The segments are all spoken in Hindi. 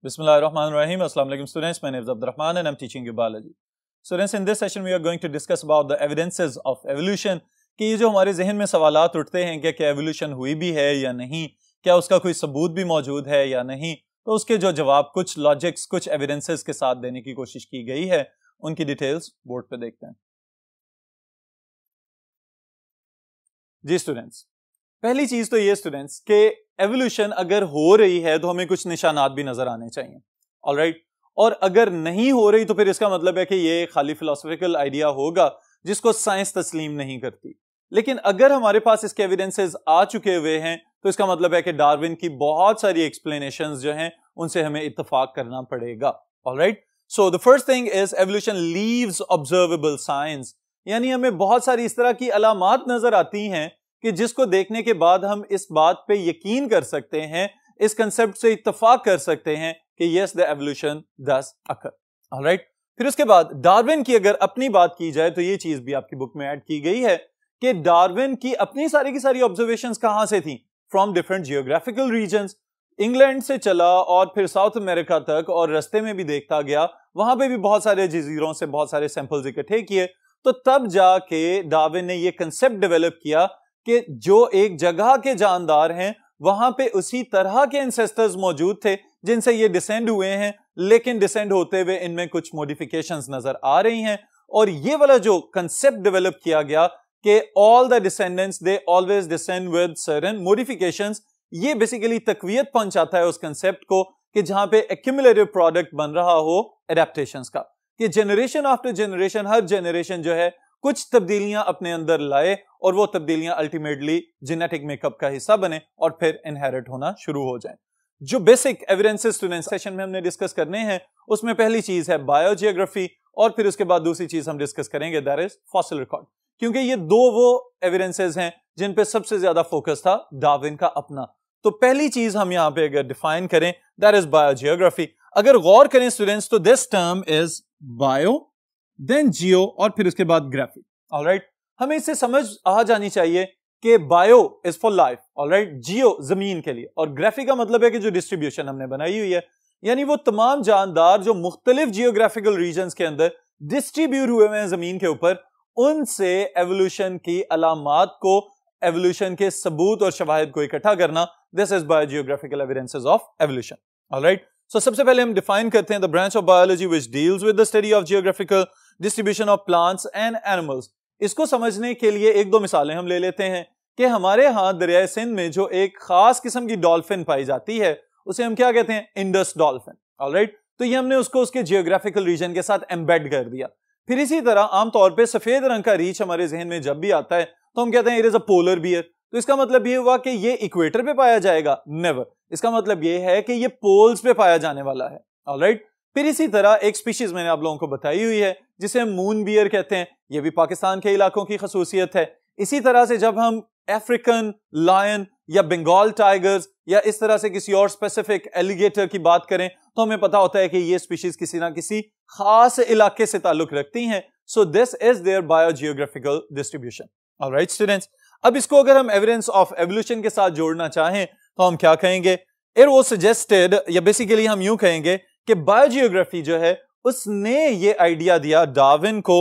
Bismillahirrahmanirrahim. Assalamu alaikum students. My name is Abdul Rahman and I'm teaching you biology. Students, in this session we are going to discuss about the evidences of evolution. कि ये जो हमारे जहन में सवालात उठते हैं कि क्या एवोल्यूशन हुई भी है या नहीं, क्या उसका कोई सबूत भी मौजूद है या नहीं, तो उसके जो जवाब कुछ लॉजिक्स, कुछ एविडेंसेस के साथ देने की कोशिश की गई है, उनकी डिटेल्स बोर्ड पे देखते हैं। जी स्टूडेंट्स, पहली चीज तो ये स्टूडेंट्स के एवोल्यूशन अगर हो रही है तो हमें कुछ निशानात भी नजर आने चाहिए, ऑलराइट। और अगर नहीं हो रही तो फिर इसका मतलब है कि ये खाली फिलोसॉफिकल आइडिया होगा जिसको साइंस तस्लीम नहीं करती। लेकिन अगर हमारे पास इसके एविडेंसेस आ चुके हुए हैं तो इसका मतलब है कि डार्विन की बहुत सारी एक्सप्लेनेशंस जो हैं उनसे हमें इत्तेफाक करना पड़ेगा, alright. So the first thing is evolution leaves observable science, यानी हमें बहुत सारी इस तरह की अलामात नजर आती हैं कि जिसको देखने के बाद हम इस बात पे यकीन कर सकते हैं, इस कंसेप्ट से इत्तेफाक कर सकते हैं कि yes the evolution does occur, alright. फिर उसके बाद डार्विन की अगर अपनी बात की जाए तो ये चीज भी आपकी बुक में ऐड की गई है कि डार्विन की अपनी सारी की सारी ऑब्जर्वेशंस कहां से थी, from different geographical regions. England से चला और फिर साउथ अमेरिका तक और रास्ते में भी देखता गया, वहां पे भी बहुत सारे जजीरों से बहुत सारे सैंपल्स इकट्ठे किए, तो तब जाके डार्विन ने ये कंसेप्ट डेवलप किया कि जो एक जगह के जानदार हैं वहां पे उसी तरह के एंसेस्टर्स मौजूद थे जिनसे ये डिसेंड हुए हैं, लेकिन डिसेंड होते हुए इनमें कुछ मॉडिफिकेशंस नजर आ रही हैं। और ये वाला जो कंसेप्ट डेवलप किया गया कि all the descendants they always descend with certain modifications, ये बेसिकली तकवीयत पहुंचाता है उस कंसेप्ट को कि जहां पे एक्यूमुलेटिव प्रोडक्ट बन रहा हो एडेप्टेशंस का, कि जनरेशन आफ्टर जनरेशन हर जनरेशन जो है कुछ तब्दीलियां अपने अंदर लाए और वो तब्दीलियां अल्टीमेटली जेनेटिक मेकअप का हिस्सा बने और फिर इनहेरिट होना शुरू हो जाए। जो बेसिक एविडेंसेस स्टूडेंट सेशन में हमने डिस्कस करने हैं उसमें पहली चीज है बायोजियोग्राफी और फिर उसके बाद दूसरी चीज हम डिस्कस करेंगे दैट इज फॉसिल रिकॉर्ड, क्योंकि ये दो वो एविडेंसेस हैं जिन पे सबसे ज्यादा फोकस था डार्विन का अपना। तो पहली चीज हम यहां पे अगर डिफाइन करें दैट इज बायोजियोग्राफी। अगर गौर करें स्टूडेंट्स तो this term is bio then geo और फिर उसके बाद ग्राफी, ऑलराइट। हमें इससे समझ आ जानी चाहिए कि bio is for life, alright, geo जमीन के लिए, और ग्राफी का मतलब है कि जो डिस्ट्रीब्यूशन हमने बनाई हुई है, यानी वो तमाम जानदार जो मुख्तलिफ जियोग्राफिकल रीजन्स के अंदर डिस्ट्रीब्यूट हुए हैं जमीन के ऊपर, उनसे एवोल्यूशन की अलामात को, एवोल्यूशन के सबूत और शवाहिद को इकट्ठा करना, this is biogeographical evidences of evolution, alright. So सबसे पहले हम डिफाइन करते हैं the branch of biology which deals with the study of geographical distribution of plants and animals. इसको समझने के लिए एक दो मिसालें हम ले लेते हैं कि हमारे यहाँ दरियाए सिंध में जो एक खास किस्म की डॉल्फिन पाई जाती है उसे हम क्या कहते हैं, इंडस डॉल्फिन, ऑलराइट। तो ये हमने उसको उसके जियोग्राफिकल रीजन के साथ एम्बेड कर दिया। फिर इसी तरह आमतौर पे सफेद रंग का रीछ हमारे जहन में जब भी आता है तो हम कहते हैं it is a polar bear. तो इसका मतलब ये हुआ कि ये इक्वेटर पे पाया जाएगा, नेवर। इसका मतलब ये है कि ये पोल्स पे पाया जाने वाला है, ऑलराइट। फिर इसी तरह एक स्पीशीज मैंने आप लोगों को बताई हुई है जिसे हम मून बियर कहते हैं, ये भी पाकिस्तान के इलाकों की खसूसियत है। इसी तरह से जब हम अफ्रीकन लायन या बंगाल टाइगर्स या इस तरह से किसी और स्पेसिफिक एलिगेटर की बात करें तो हमें पता होता है कि ये स्पीशीज किसी ना किसी खास इलाके से ताल्लुक रखती हैं। So this is their biogeographical distribution, alright students. अब इसको अगर हम एविडेंस ऑफ एवोल्यूशन के साथ जोड़ना चाहें तो हम क्या कहेंगे, इट वाज सजेस्टेड, या बेसिकली हम यूं कहेंगे कि बायोजियोग्राफी जो है उसने ये आइडिया दिया डार्विन को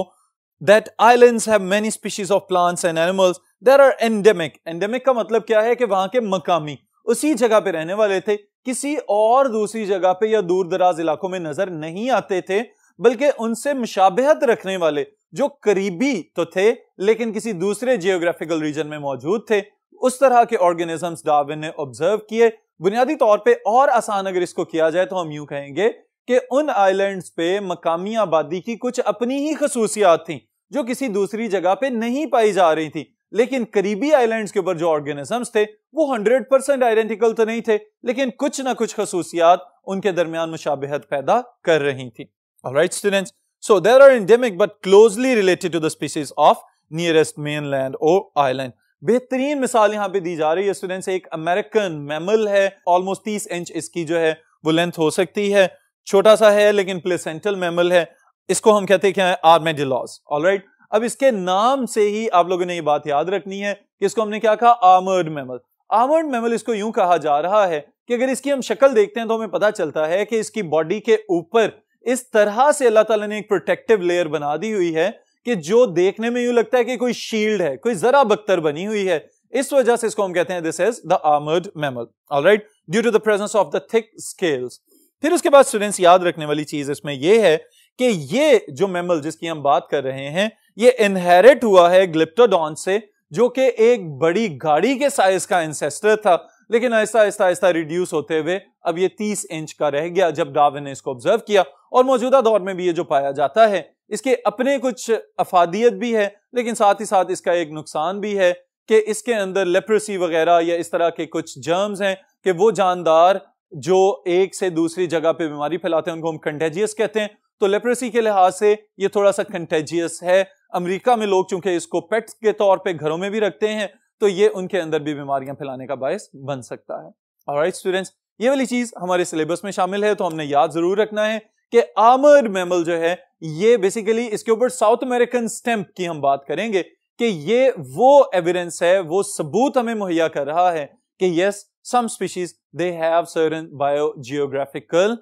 that islands have many species of plants and animals that are endemic. Endemic का मतलब क्या है कि वहां के मकामी उसी जगह पे रहने वाले थे, किसी और दूसरी जगह पे या दूर दराज इलाकों में नजर नहीं आते थे, बल्कि उनसे मुशाबहत रखने वाले जो करीबी तो थे लेकिन किसी दूसरे जियोग्राफिकल रीजन में मौजूद थे, उस तरह के ऑर्गेनिजम्स डार्विन ने ऑब्जर्व किए। बुनियादी तौर पे और आसान अगर इसको किया जाए तो हम यूं कहेंगे कि उन आइलैंड्स पे मकामी आबादी की कुछ अपनी ही खसूसियात थी जो किसी दूसरी जगह पे नहीं पाई जा रही थी, लेकिन करीबी आइलैंड्स के ऊपर जो ऑर्गेनिजम्स थे वो 100% आइडेंटिकल तो नहीं थे, लेकिन कुछ ना कुछ खसूसियात उनके दरमियान मुशाबहत पैदा कर रही थी, alright students. So there are endemic but closely related to the species of nearest mainland और आइलैंड। बेहतरीन मिसाल यहां पे दी जा रही है स्टूडेंट्स, एक अमेरिकन मैमल है, ऑलमोस्ट 30 इंच इसकी जो है वो लेंथ हो सकती है, छोटा सा है लेकिन प्लेसेंटल मैमल है। इसको हम कहते हैं क्या है, आर्मेडिलोस, ऑलराइट। अब इसके नाम से ही आप लोगों ने ये बात याद रखनी है कि इसको हमने क्या कहा, आर्मर्ड मैमल। आर्मर्ड मैमल इसको यूं कहा जा रहा है कि अगर इसकी हम शक्ल देखते हैं तो हमें पता चलता है कि इसकी बॉडी के ऊपर इस तरह से अल्लाह ताला ने एक प्रोटेक्टिव लेयर बना दी हुई है कि जो देखने में यूं लगता है कि कोई शील्ड है, कोई जरा बख्तर बनी हुई है। इस वजह से इसको हम कहते हैं this is the armoured mammal, alright, due to the presence of the thick scales. फिर उसके बाद स्टूडेंट्स याद रखने वाली चीज इसमें यह है कि ये जो मैमल जिसकी हम बात कर रहे हैं ये इनहेरिट हुआ है ग्लिप्टोडॉन से, जो कि एक बड़ी गाड़ी के साइज का एंसेस्टर था, लेकिन ऐसा ऐसा ऐसा रिड्यूस होते हुए अब ये 30 इंच का रह गया जब डार्विन ने इसको ऑब्जर्व किया। और मौजूदा दौर में भी ये जो पाया जाता है इसके अपने कुछ अफादियत भी है, लेकिन साथ ही साथ इसका एक नुकसान भी है कि इसके अंदर लेप्रेसी वगैरह या इस तरह के कुछ जर्म्स हैं कि वो जानदार जो एक से दूसरी जगह पे बीमारी फैलाते हैं उनको हम कंटेजियस कहते हैं। तो लेप्रेसी के लिहाज से ये थोड़ा सा कंटेजियस है। अमेरिका में लोग चूंकि इसको पेट्स के तौर पे घरों में भी रखते हैं तो ये उनके अंदर भी बीमारियां फैलाने का बायस बन सकता है। ऑलराइट स्टूडेंट्स, ये वाली चीज हमारे सिलेबस में शामिल है तो हमने याद जरूर रखना है कि आर्मर्ड मैमल जो है ये बेसिकली इसके ऊपर साउथ अमेरिकन स्टेम्प की हम बात करेंगे कि ये वो एविडेंस है, वो सबूत हमें मुहैया कर रहा है कि yes some species they have certain biogeographical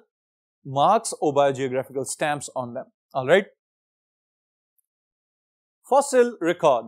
marks or biogeographical stamps on them. All right. Fossil record.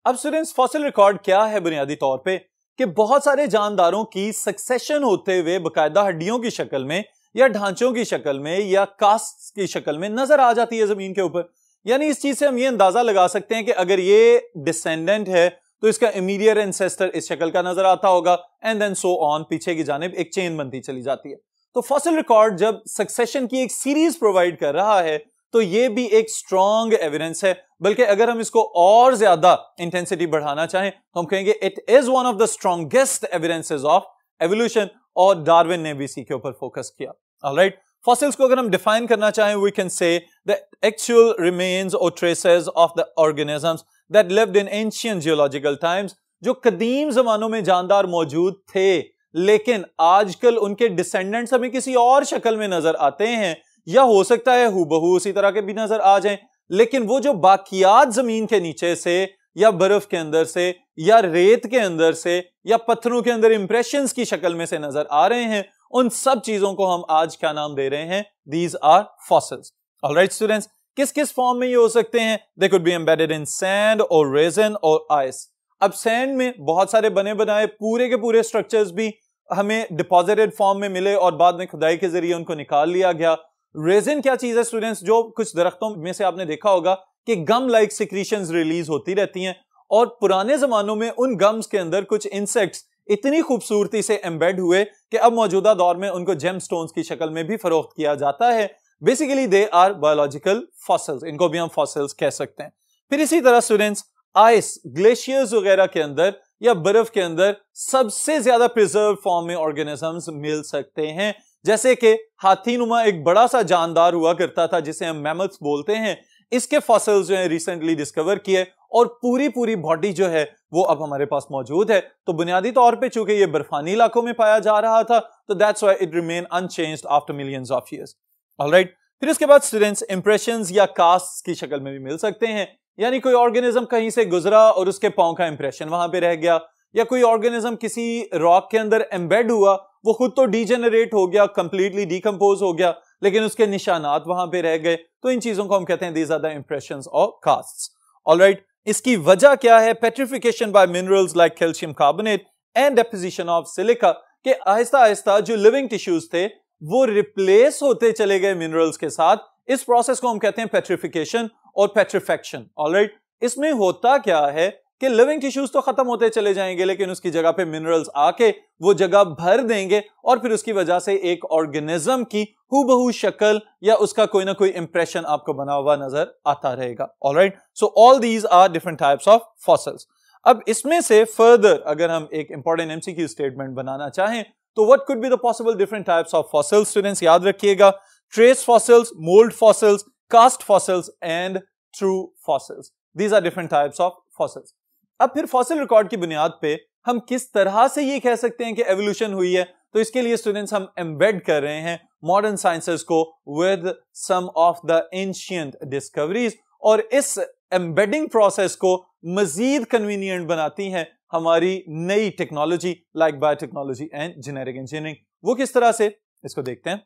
अब स्टूडेंट्स फॉसिल रिकॉर्ड क्या है बुनियादी तौर पे कि बहुत सारे जानदारों की सक्सेशन होते हुए बकायदा हड्डियों की शक्ल में या ढांचों की शक्ल में या कास्ट की शक्ल में नजर आ जाती है जमीन के ऊपर। यानी इस चीज से हम ये अंदाजा लगा सकते हैं कि अगर ये डिसेंडेंट है तो इसका इमीडिएट एंसेस्टर इस शक्ल का नजर आता होगा एंड देन सो ऑन, पीछे की जानिब एक चेन बनती चली जाती है। तो फॉसिल रिकॉर्ड जब सक्सेशन की एक सीरीज प्रोवाइड कर रहा है तो ये भी एक स्ट्रॉन्ग एविडेंस है, बल्कि अगर हम इसको और ज्यादा इंटेंसिटी बढ़ाना चाहें तो हम कहेंगे it is one of the strongest evidences of evolution, और डार्विन ने भी इसी के ऊपर फोकस किया। ऑलराइट, फॉसिल्स को अगर हम डिफाइन करना चाहें we can say the actual remains और traces of the organisms that lived in ancient geological times, जो कदीम जमानों में जानदार मौजूद थे लेकिन आजकल उनके डिसेंडेंट्स हमें किसी और शक्ल में नजर आते हैं, या हो सकता है हूबहू उसी तरह के भी नजर आ जाएं, लेकिन वो जो बाकियात जमीन के नीचे से या बर्फ के अंदर से या रेत के अंदर से या पत्थरों के अंदर इंप्रेशंस की शक्ल में से नजर आ रहे हैं, उन सब चीजों को हम आज क्या नाम दे रहे हैं? These are fossils. Alright students, किस किस फॉर्म में ये हो सकते हैं? They could be embedded in sand और रेजिन और आइस। अब सैंड में बहुत सारे बने बनाए पूरे के पूरे स्ट्रक्चर्स भी हमें डिपॉजिटेड फॉर्म में मिले और बाद में खुदाई के जरिए उनको निकाल लिया गया। रेजिन क्या चीज है स्टूडेंट्स? जो कुछ दरख्तों में से आपने देखा होगा कि गम लाइक सिक्रीशंस रिलीज होती रहती हैं, और पुराने जमानों में उन गम्स के अंदर कुछ इंसेक्ट्स इतनी खूबसूरती से एम्बेड हुए कि अब मौजूदा दौर में उनको जेमस्टोन्स की शक्ल में भी फरोख्त किया जाता है। Basically they are biological fossils, इनको भी हम फॉसिल्स कह सकते हैं। फिर इसी तरह स्टूडेंट्स आइस, ग्लेशियर्स वगैरह के अंदर या बर्फ के अंदर सबसे ज्यादा प्रिजर्व फॉर्म में ऑर्गेनिजम्स मिल सकते हैं, जैसे कि हाथीनुमा एक बड़ा सा जानदार हुआ करता था जिसे हम मैमथ्स बोलते हैं। इसके फॉसिल्स जो है रिसेंटली डिस्कवर किए और पूरी बॉडी जो है वो अब हमारे पास मौजूद है। तो बुनियादी तौर पे चूंकि ये बर्फानी इलाकों में पाया जा रहा था तो that's why it remain unchanged after millions of years. Alright, फिर उसके बाद स्टूडेंट्स इंप्रेशंस या कास्ट्स की शक्ल में भी मिल सकते हैं, यानी कोई ऑर्गेनिज्म कहीं से गुजरा और उसके पांव का इंप्रेशन वहां पे रह गया, या कोई ऑर्गेनिज्म किसी रॉक के अंदर एम्बेड हुआ, वो खुद तो डीजेनरेट हो गया, कंप्लीटली डिकम्पोज हो गया, लेकिन उसके निशानात वहां पे रह गए। तो इन चीजों को हम कहते हैं दीज आर द इंप्रेशंस और कास्ट्स। ऑलराइट, इसकी वजह क्या है? Petrification by minerals like calcium carbonate and deposition of silica, के आहिस्ता आहिस्ता जो लिविंग टिश्यूज थे वो रिप्लेस होते चले गए मिनरल्स के साथ। इस प्रोसेस को हम कहते हैं पेट्रिफिकेशन और पेट्रिफेक्शन। ऑलराइट, इसमें होता क्या है कि लिविंग टिश्यूज तो खत्म होते चले जाएंगे लेकिन उसकी जगह पे मिनरल्स आके वो जगह भर देंगे और फिर उसकी वजह से एक ऑर्गेनिज्म की हूबहू शक्ल या उसका कोई ना कोई इंप्रेशन आपको बना हुआ नजर आता रहेगा। Alright, so all these are different types of fossils. अब इसमें से फर्दर अगर हम एक इंपॉर्टेंट एमसीक्यू स्टेटमेंट बनाना चाहें तो what could be the possible different types of fossils? Students याद रखिएगा, trace fossils, mould fossils, cast fossils and true fossils. These are different types of fossils. अब फिर फॉसिल रिकॉर्ड की बुनियाद पे हम किस तरह से ये कह सकते हैं कि एवोल्यूशन हुई है? तो इसके लिए स्टूडेंट्स हम एम्बेड कर रहे हैं मॉडर्न साइंसेस को with some of the ancient discoveries, और इस एम्बेडिंग प्रोसेस को मजीद कन्वीनियंट बनाती हैं हमारी नई technology like biotechnology and genetic engineering. वो किस तरह से, इसको देखते हैं।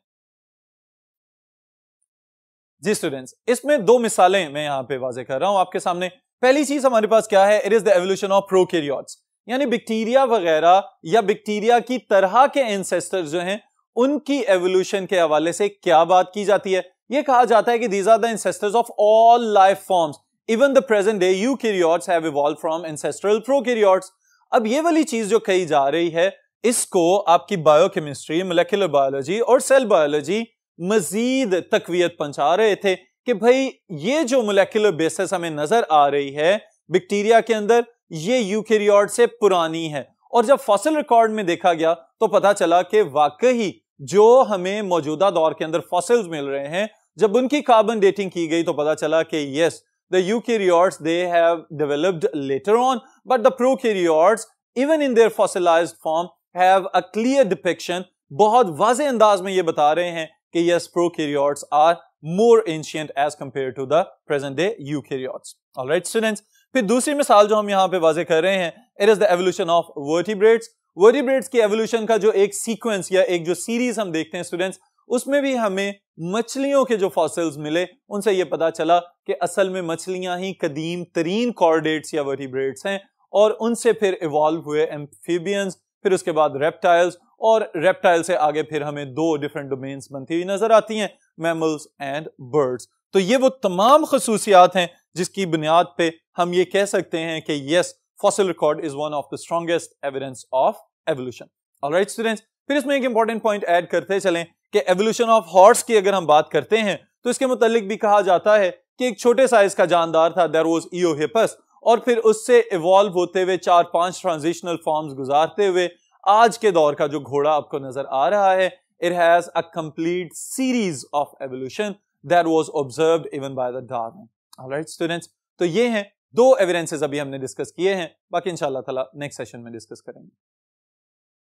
जी स्टूडेंट्स, इसमें दो मिसालें मैं यहां पे वाजे कर रहा हूं आपके सामने। पहली चीज हमारे पास क्या है, it is the evolution of prokaryotes, यानी बैक्टीरिया वगैरह या बैक्टीरिया की तरह के एंसेस्टर्स जो हैं उनकी एवोल्यूशन के हवाले से क्या बात की जाती है। यह कहा जाता है कि these are the ancestors of all life forms, even the present day eukaryotes have evolved from ancestral prokaryotes. अब ये वाली चीज जो कही जा रही है, इसको आपकी बायोकेमिस्ट्री, मोलेकुलर बायोलॉजी और सेल बायोलॉजी मजीद तकवीयत पहुंचा रहे थे कि भाई ये जो मोलेकुलर बेसिस हमें नजर आ रही है बैक्टीरिया के अंदर, ये यूकैरियोट से पुरानी है। और जब फॉसिल रिकॉर्ड में देखा गया तो पता चला कि वाकई जो हमें मौजूदा दौर के अंदर फॉसिल्स मिल रहे हैं, जब उनकी कार्बन डेटिंग की गई तो पता चला कि yes, the eukaryotes they have developed later on, but the prokaryotes even in their fossilised form have a clear depiction, बहुत वाज़ेह अंदाज में ये बता रहे हैं कि yes, prokaryotes are more ancient as compared to the present day eukaryotes. All right students, फिर दूसरी मिसाल जो हम यहाँ पे वाजे कर रहे हैं, it is the evolution of vertebrates. Vertebrates की evolution का जो एक सीक्वेंस या एक जो सीरीज हम देखते हैं स्टूडेंट्स, उसमें भी हमें मछलियों के जो फॉसिल्स मिले उनसे ये पता चला कि असल में मछलियां ही कदीम तरीन कॉर्डेट्स या वर्टिब्रेट्स हैं, और उनसे फिर इवॉल्व हुए एम्फीबियंस, फिर उसके बाद रेप्टाइल्स, और रेप्टाइल से आगे फिर हमें दो डिफरेंट डोमेन्स बनती हुई नजर आती हैं, मैमल्स एंड बर्ड्स। तो ये वो तमाम खसूसियात हैं जिसकी बुनियाद पे हम ये कह सकते हैं कि yes, fossil record is one of the strongest evidence of evolution. Alright students, फिर इसमें एक इंपॉर्टेंट पॉइंट ऐड करते चलें कि एवोल्यूशन ऑफ हॉर्स की अगर हम बात करते हैं तो इसके मुतालिक भी कहा जाता है कि एक छोटे साइज का जानदार था, देयर वाज इयोहिपस, और फिर उससे इवॉल्व होते हुए 4-5 ट्रांजिशनल फॉर्म्स गुजारते हुए आज के दौर का जो घोड़ा आपको नजर आ रहा है, it has a complete series of evolution that was observed even by the Darwin. All right students, तो ये हैं दो एविडेंसेस अभी हमने डिस्कस किए हैं, बाकी इंशाल्लाह ताला नेक्स्ट सेशन में डिस्कस करेंगे।